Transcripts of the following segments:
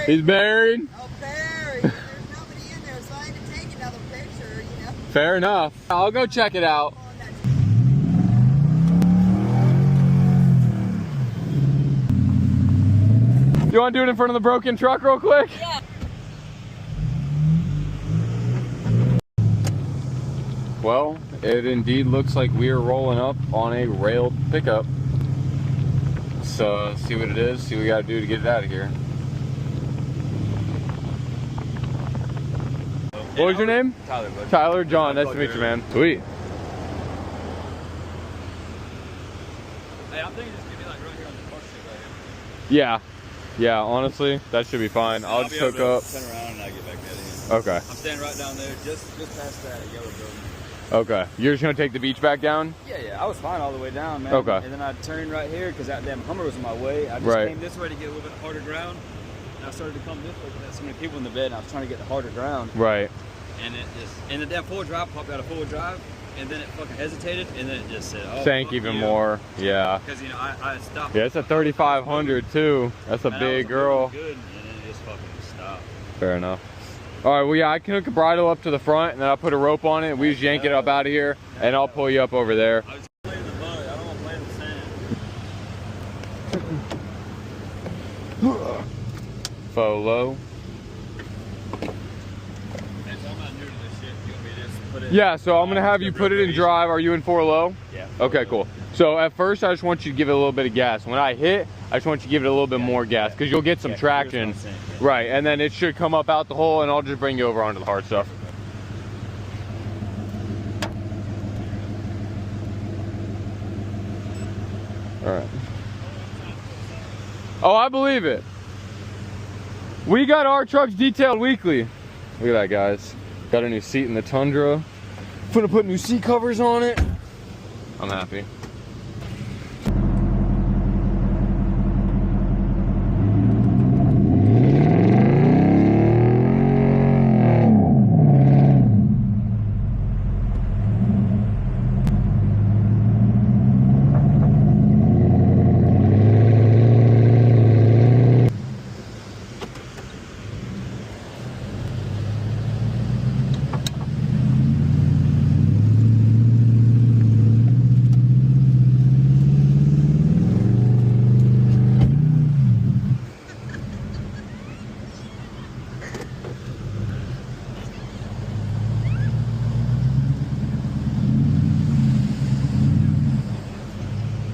He's buried. Oh, buried. There's nobody in there, so I had to take another picture, you know. Fair enough. I'll go check it out. You want to do it in front of the broken truck real quick? Yeah. Well, it indeed looks like we are rolling up on a railed pickup. So, let's see what it is, see what we gotta do to get it out of here. What was your name? Tyler, bud. Tyler, John, nice to meet you, man. Sweet. Hey, I'm thinking just give me like right here on the car seat right here. Yeah. Yeah, honestly, that should be fine. I'll just hook up. Turn around and I get back at it. Okay. I'm standing right down there, just past that yellow building. Okay. You're just gonna take the beach back down? Yeah, I was fine all the way down, man. Okay. And then I turned right here because that damn Hummer was in my way. I just came this way to get a little bit harder ground. And I started to come this way because there's so many people in the bed and I was trying to get the harder ground. Right. And it just, and the damn four-wheel drive popped out of four-wheel drive and then it fucking hesitated and then it just said, oh. Sank even more. Yeah. Because, you know, I stopped. Yeah, it's a 3500 too. That's a big girl. Good, and then it just fucking stopped. Fair enough. All right, well, yeah, I can hook a bridle up to the front and then I'll put a rope on it and we just yank it up out of here and I'll pull you up over there. I was playing the mud. I don't want to play in the sand. Faux low. Yeah, so I'm gonna have you put it in drive. Are you in 4 low? Yeah. Okay, cool. So at first, I just want you to give it a little bit of gas. When I hit, I just want you to give it a little bit more gas because you'll get some traction. Right, and then it should come up out the hole and I'll just bring you over onto the hard stuff. All right. Oh, I believe it. We got our trucks detailed weekly. Look at that, guys. Got a new seat in the Tundra. Gonna put new seat covers on it. I'm happy.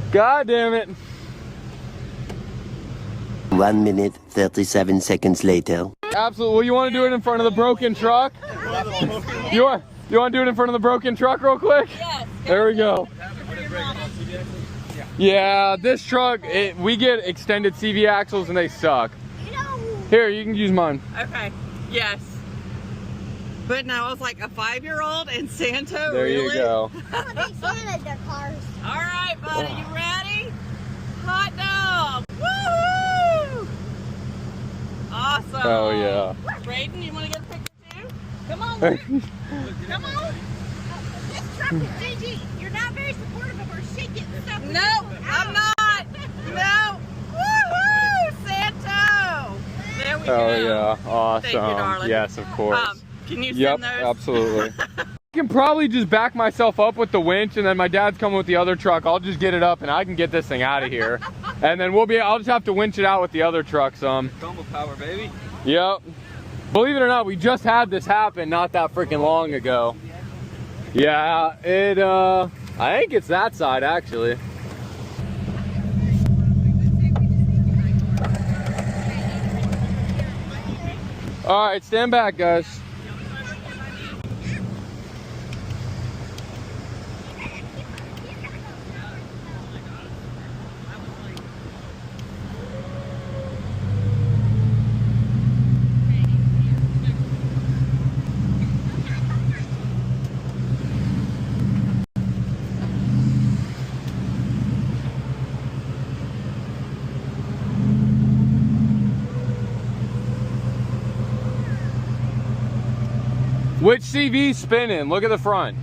God damn it. 1 minute, 37 seconds later. Absolutely. Well, you want to do it in front of the broken truck? You want to do it in front of the broken truck real quick? Yes. There we go. Yeah, this truck, we get extended CV axles and they suck. Here, you can use mine. Okay. Yes. But no, I was like a 5-year-old in Santo. There really? you go. I'm a big fan of their cars. All right, buddy, you ready? Hot dog! Woohoo! Awesome. Oh yeah. Braden, you want to get a picture too? Come on, Luke. Come on. This truck is JG. You're not very supportive of her shaking stuff. No, I'm not. No. Woohoo! Santo. There we go. Oh yeah. Awesome. Thank you, darling. Yes, of course. Can you Yep, send those? absolutely. I can probably just back myself up with the winch and then my dad's coming with the other truck. I'll just get it up and I can get this thing out of here. And then I'll just have to winch it out with the other truck some. Combo power, baby. Yep. Believe it or not, we just had this happen not that freaking long ago. Yeah, I think it's that side actually. All right, stand back, guys. Which CV's spinning? Look at the front.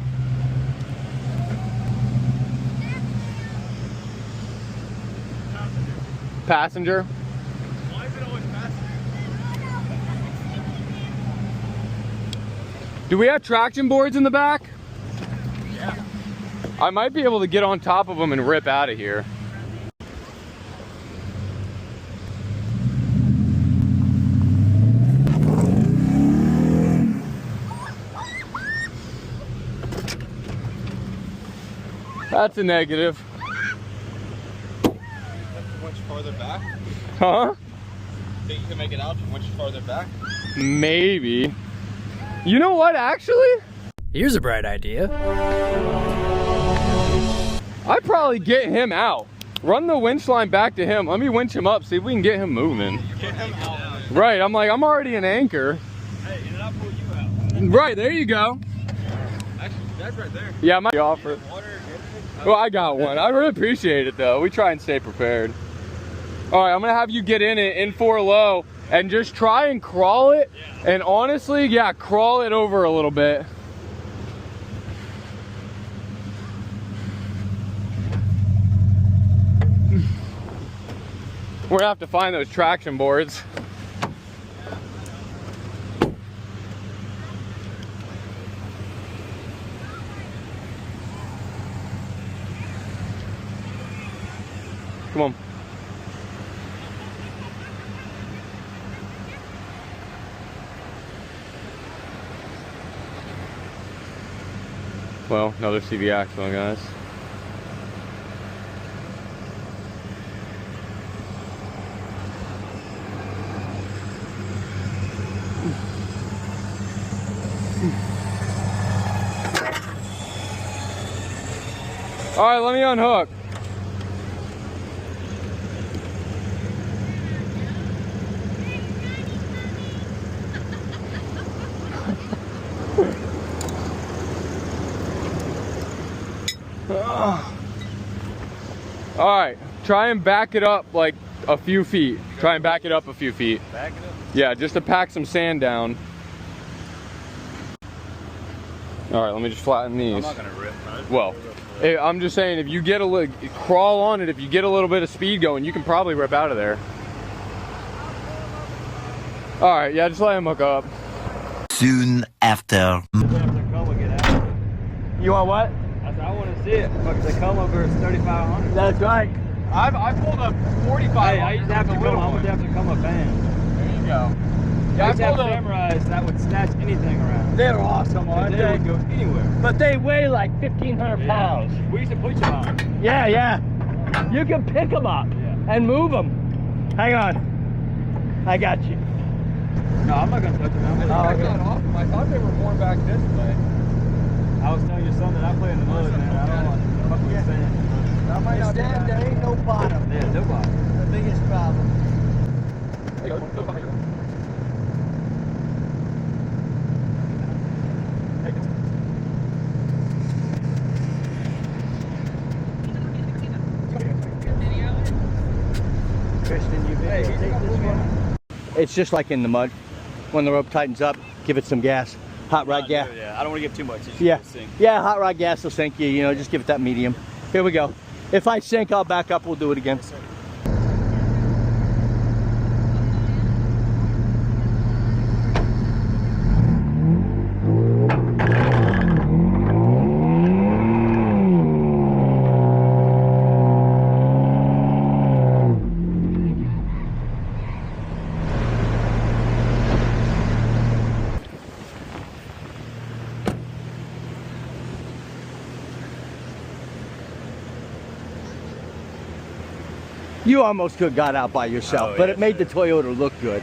Passenger. Why is it always passenger? Do we have traction boards in the back? Yeah. I might be able to get on top of them and rip out of here. That's a negative. Much farther back? Huh? Think you can make it out much farther back? Maybe. You know what, actually? Here's a bright idea. I'd probably get him out. Run the winch line back to him. Let me winch him up, see if we can get him moving. Get him out. Right, I'm like, I'm already an anchor. Hey, and then I'll pull you out. Right, there you go. Actually, that's right there. Yeah, my offer. Water, Well, I got one. I really appreciate it though. We try and stay prepared. All right, I'm gonna have you get in it in 4 low and just try and crawl it. Yeah. And honestly, yeah, crawl it over a little bit. We're gonna have to find those traction boards. Come on. Well, another CV axle, guys. All right, let me unhook. All right, try and back it up like a few feet. Try and back it up a few feet. Back it up? Yeah, just to pack some sand down. All right, let me just flatten these. I'm not gonna rip, man. Well, I'm just saying, if you get a little, crawl on it, if you get a little bit of speed going, you can probably rip out of there. All right, yeah, just let him hook up. Soon after. You want what? I want to see it. Because the come over is 3,500. That's right. I pulled a 45. Hey, I used to have to come. I would have to come a fan. There you go. Yeah, I used to have samurais that would snatch anything around. They're awesome, aren't They they? would go anywhere. But they weigh like 1,500 pounds. We used to push them out. Yeah, yeah. You can pick them up and move them. Hang on. I got you. No, I'm not going to touch them. I thought they were more back this way. I was telling your son that I play in the mud, man. I don't want to fuck with sand. There ain't no bottom. Yeah, no bottom. The biggest problem. Kristen, you take this one? It's just like in the mud. When the rope tightens up, give it some gas. Hot rod gas. Yeah, I don't want to give too much. Yeah. Yeah, hot rod gas will sink you, you know, just give it that medium. Here we go. If I sink, I'll back up, we'll do it again. You almost could have got out by yourself, but it made the Toyota look good.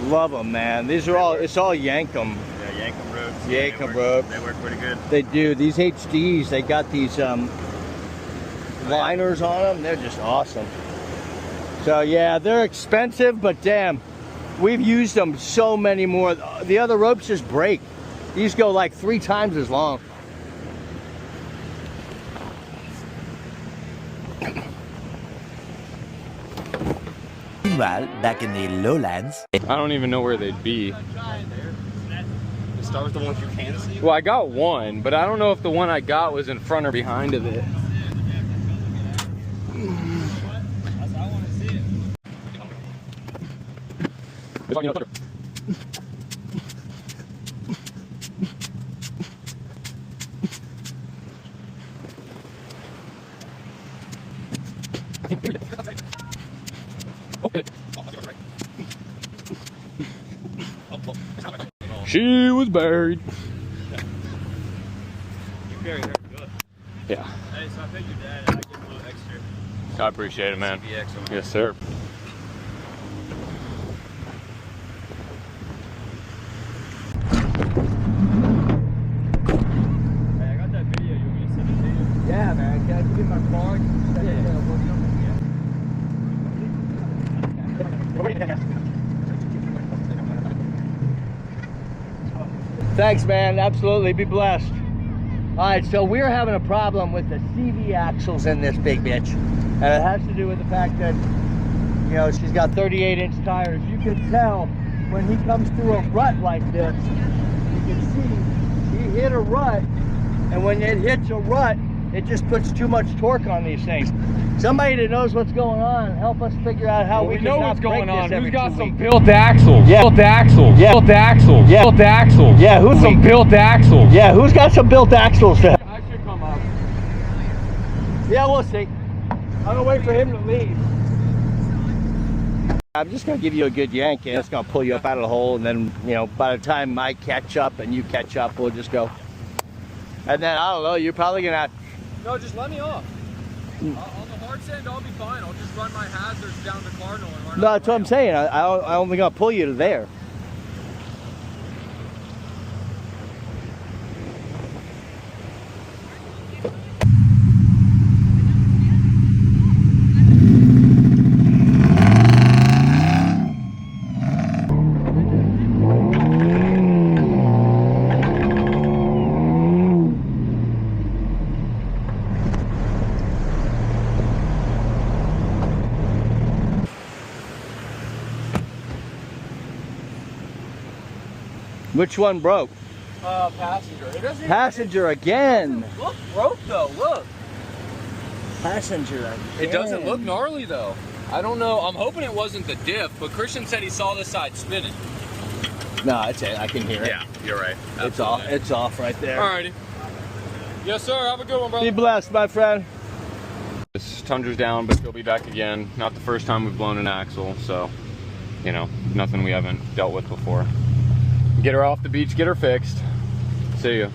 Love them, man. These are all, it's all Yankum. Yeah, Yankum ropes. Yankum rope. They work pretty good. They do. These HDs, they got these liners on them. They're just awesome. So yeah, they're expensive, but damn, we've used them so many more. The other ropes just break. These go like 3 times as long. Meanwhile, back in the lowlands. I don't even know where they'd be. Start with the ones you can see. Well, I got one, but I don't know if the one I got was in front or behind of it. She was buried. You buried her good. Yeah. Hey, so I paid your dad and I give him a little extra. I appreciate it, man. CBX on Yes, sir. Hey, I got that video. You want me to send it to you? Yeah, man. Can I give you my card? Thanks, man. Absolutely. Be blessed. All right, so we're having a problem with the CV axles in this big bitch. And it has to do with the fact that, you know, she's got 38-inch tires. You can tell when he comes through a rut like this, you can see he hit a rut. And when it hits a rut, it just puts too much torque on these things. Somebody that knows what's going on, help us figure out how we can know not what's break going on. this every Who's got 2 some weeks. built axles? Yeah. Built axles. Yeah. Built axles. Yeah. Built axles. Yeah, who's some built axles? Yeah, who's got some built axles? I should come up. Yeah, we'll see. I'm gonna wait for him to leave. I'm just gonna give you a good yank and it's gonna pull you up out of the hole, and then, you know, by the time I catch up and you catch up, we'll just go. And then, I don't know, you're probably gonna have... No, just let me off. On the hard sand, I'll be fine. I'll just run my hazards down to Cardinal and run. No, that's what I'm saying. I only gonna pull you to there. Which one broke? Passenger. It doesn't Passenger again. look broke though. Look. Passenger again. It doesn't look gnarly though. I don't know. I'm hoping it wasn't the diff, but Christian said he saw this side spinning. No, it's it. I can hear it. Yeah, you're right. It's off. It's off right there. Alrighty. Yes, sir. Have a good one, brother. Be blessed, my friend. This Tundra's down, but he'll be back again. Not the first time we've blown an axle, so, you know, nothing we haven't dealt with before. Get her off the beach, get her fixed. See ya.